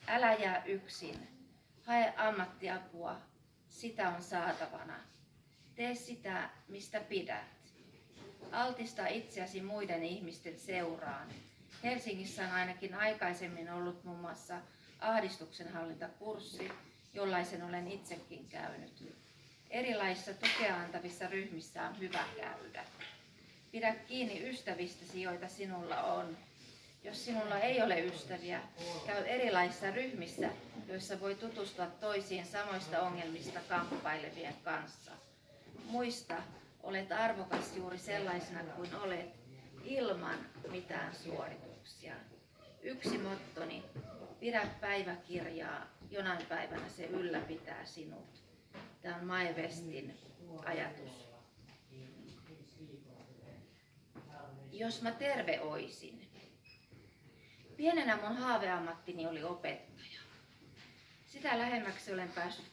Älä jää yksin. Hae ammattiapua. Sitä on saatavana. Tee sitä, mistä pidät. Altista itseäsi muiden ihmisten seuraan. Helsingissä on ainakin aikaisemmin ollut muun muassa ahdistuksenhallintakurssi, jollaisen olen itsekin käynyt. Erilaisissa tukea antavissa ryhmissä on hyvä käydä. Pidä kiinni ystävistäsi, joita sinulla on. Jos sinulla ei ole ystäviä, käy erilaisissa ryhmissä, joissa voi tutustua toisiin samoista ongelmista kamppailevien kanssa. Muista, olet arvokas juuri sellaisena kuin olet, ilman mitään suorituksia. Yksi mottoni, pidä päiväkirjaa, jonain päivänä se ylläpitää sinut. Tämä on Mae Westin ajatus. Jos mä terve oisin. Pienenä mun haaveammattini oli opettaja. Sitä lähemmäksi olen päässyt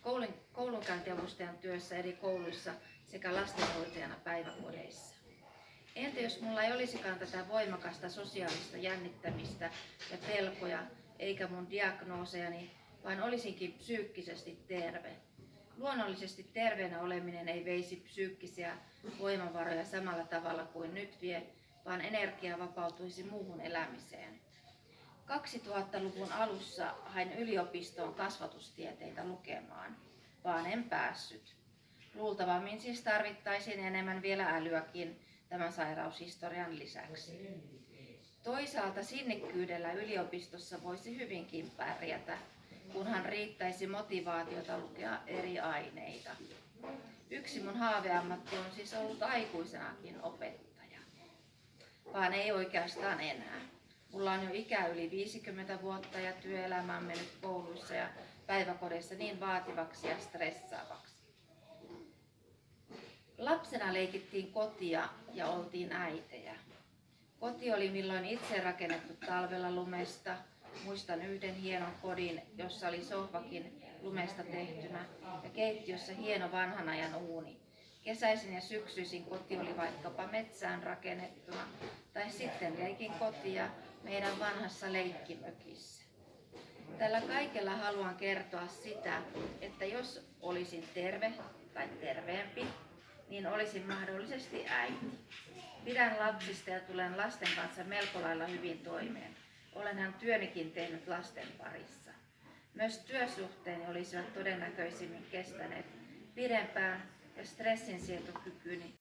koulunkäyntiavustajan työssä eri kouluissa sekä lastenhoitajana päiväkodeissa. Entä jos mulla ei olisikaan tätä voimakasta sosiaalista jännittämistä ja pelkoja, eikä mun diagnoosejani, vaan olisinkin psyykkisesti terve? Luonnollisesti terveenä oleminen ei veisi psyykkisiä voimavaroja samalla tavalla kuin nyt vie, vaan energia vapautuisi muuhun elämiseen. 2000-luvun alussa hain yliopistoon kasvatustieteitä lukemaan, vaan en päässyt. Luultavammin siis tarvittaisiin enemmän vielä älyäkin tämän sairaushistorian lisäksi. Toisaalta sinnikkyydellä yliopistossa voisi hyvinkin pärjätä, kunhan riittäisi motivaatiota lukea eri aineita. Yksi mun haaveammatti on siis ollut aikuisenakin opettaja, vaan ei oikeastaan enää. Mulla on jo ikä yli 50 vuotta ja työelämä on mennyt kouluissa ja päiväkodeissa niin vaativaksi ja stressaavaksi. Lapsena leikittiin kotia ja oltiin äitejä. Koti oli milloin itse rakennettu talvella lumesta. Muistan yhden hienon kodin, jossa oli sohvakin lumesta tehtynä ja keittiössä hieno vanhan ajan uuni. Kesäisin ja syksyisin koti oli vaikkapa metsään rakennettuna tai sitten leikin kotia meidän vanhassa leikkimökissä. Tällä kaikella haluan kertoa sitä, että jos olisin terve tai terveempi, niin olisin mahdollisesti äiti. Pidän lapsista ja tulen lasten kanssa melko lailla hyvin toimeen. Olenhan työnikin tehnyt lasten parissa. Myös työsuhteeni olisivat todennäköisimmin kestäneet pidempään ja stressinsietokykyni